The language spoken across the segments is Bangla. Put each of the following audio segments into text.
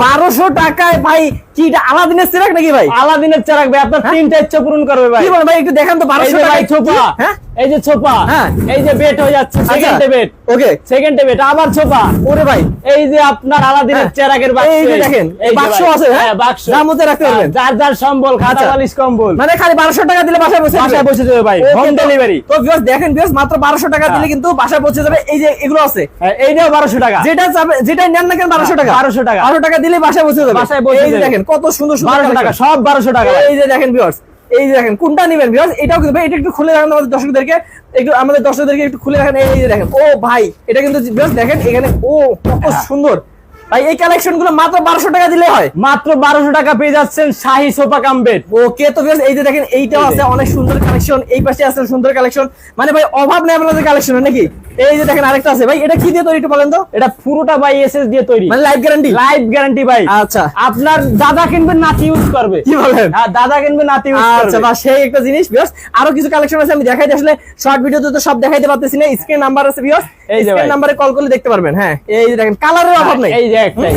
1200 টাকায় ভাই কি এটা আলাদিনের চেরাগ নাকি ভাই? আলাদিনের চেরাগ ভাই, আপনার তিনটা ইচ্ছা পূরণ করবে ভাই। কি বলেন ভাই, একটু দেখান তো। 1200 টাকায় ছোপা, হ্যাঁ এই যে ছোপা, হ্যাঁ এই যে বেড হয়ে যাচ্ছে, সেকেন্ডে বেড, ওকে সেকেন্ডে বেড, আবার ছোপা। ওরে ভাই, এই যে আপনার আলাদিনের চেরাগের বাক্স, এই যে দেখেন বাক্স আছে, হ্যাঁ বাক্স, যার মধ্যে রাখতে পারবেন যার যার সম্বল, খাতা বালিশ কম্বল, মানে খালি 1200 টাকা দিলে বাসায় পৌঁছে দেবে ভাই, হোম ডেলিভারি। তো ভিউয়ার্স দেখেন, ভিউয়ার্স মাত্র 1200 টাকা দিলে কিন্তু বাসায় পৌঁছে যাবে। এই যে এগুলো আছে, এইটাও 1200 টাকা, যেটাই নেন না কেন 1200 টাকা, 1200 টাকা, 1200 টাকা দিলে বাসায় পৌঁছে যাবে। বাসায় পৌঁছে এই যে যাবে। দেখেন কত সুন্দর সুন্দর 1200 টাকা, সব 1200 টাকা। এই যে দেখেন ভিউয়ার্স, এই যে দেখেন কোনটা নেবেন ভিউয়ার্স, এটাও কিন্তু ভাই, এটা একটু খুলে রাখেন আমাদের দর্শকদেরকে, আমাদের দর্শকদেরকে একটু খুলে রাখেন। এই যে দেখেন, ও ভাই এটা কিন্তু ভিউয়ার্স দেখেন এখানে, ও কত সুন্দর ভাই। এই কালেকশন গুলো মাত্র 1200 টাকা দিলে হয়। মাত্র 1200 টাকা পেয়ে যাচ্ছেন শাহী সোফা কাম বেড। ওকে, তো ভিউয়ার্স এই যে দেখেন, এইটাও আছে অনেক সুন্দর কালেকশন, এই পাশে আছে সুন্দর কালেকশন, মানে ভাই অভাব নেই আপনাদের কালেকশন নাকি। এই যে দেখেন আরেকটা আছে ভাই, এটা কি দিয়ে তৈরি একটু বলেন তো? এটা পুরোটা ভাই এসএস দিয়ে তৈরি, মানে লাইফ গ্যারান্টি। লাইফ গ্যারান্টি ভাই। আচ্ছা, আপনার দাদা কিনবে, নাতি ইউজ করবে। কি বলেন? হ্যাঁ, দাদা কিনবে, নাতি ইউজ করবে। আচ্ছা, বা সেই একটা জিনিস ভিউয়ার্স। আরো কিছু কালেকশন আছে, আমি দেখাইতে আসলে শর্ট ভিডিওতে তো সব দেখাইতে পারতেছি না। স্ক্রিন নাম্বার আছে ভিউয়ার্স, এই স্ক্রিন নাম্বারে কল করলে দেখতে পারবেন। হ্যাঁ, এই যে দেখেন কালারের অভাব নাই। এই যে একটাই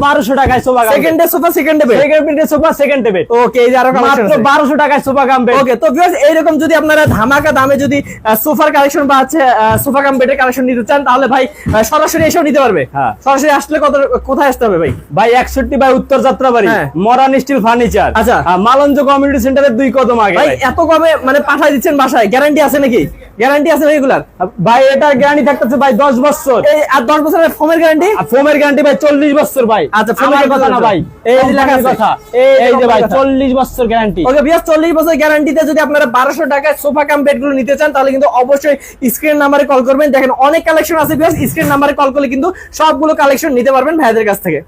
1200 টাকায় সোফা কাম, সেকেন্ডে সোফা, সেকেন্ডে বেড, সেকেন্ডে সোফা, সেকেন্ডে বেড। ওকে, এই যে আরো কালেকশন মাত্র 1200 টাকায় সোফা কাম বেড। ওকে, তো ভিউয়ার্স এইরকম যদি আপনারা ধামাকা দামে যদি সোফার কালেকশন বা আছে সোফা কাম বেডের কালেকশন নিতে চান, তাহলে ভাই সরাসরি এসেও নিতে পারবে। হ্যাঁ, সরাসরি আসলে কোথায় আসতে হবে ভাই? ভাই 61 বাই উত্তর যাত্রাবাড়ি, হ্যাঁ, মরান স্টিল ফার্নিচার। আচ্ছা, মালঞ্জ কমিউনিটি সেন্টারের 2 কদম আগে। ভাই এত কমে মানে পাঠাই দিচ্ছেন বাসায়, গ্যারান্টি আছে নাকি? গ্যারান্টি আছে রেগুলার? ভাই এটার গ্যারান্টি থাকতেছে ভাই 10 বছর। এই আর 10 বছরের ফোমের গ্যারান্টি? ফোমের গ্যারান্টি ভাই 40 বছর ভাই। আচ্ছা, আমার কথা না ভাই, এই যে লেখা আছে কথা, এই যে ভাই 40 বছর গ্যারান্টি। ওকে ভিউয়ার্স, 40 বছর গ্যারান্টিতে যদি আপনারা 1200 টাকায় সোফা কাম বেড গুলো নিতে চান, তাহলে কিন্তু অবশ্যই স্ক্রিন নাম্বারে কল করবেন। দেখেন অনেক কালেকশন আছে ভিউয়ার্স, স্ক্রিন নাম্বারে কল করলে কিন্তু সবগুলো কালেকশন নিতে পারবেন ভাইদের কাছ থেকে।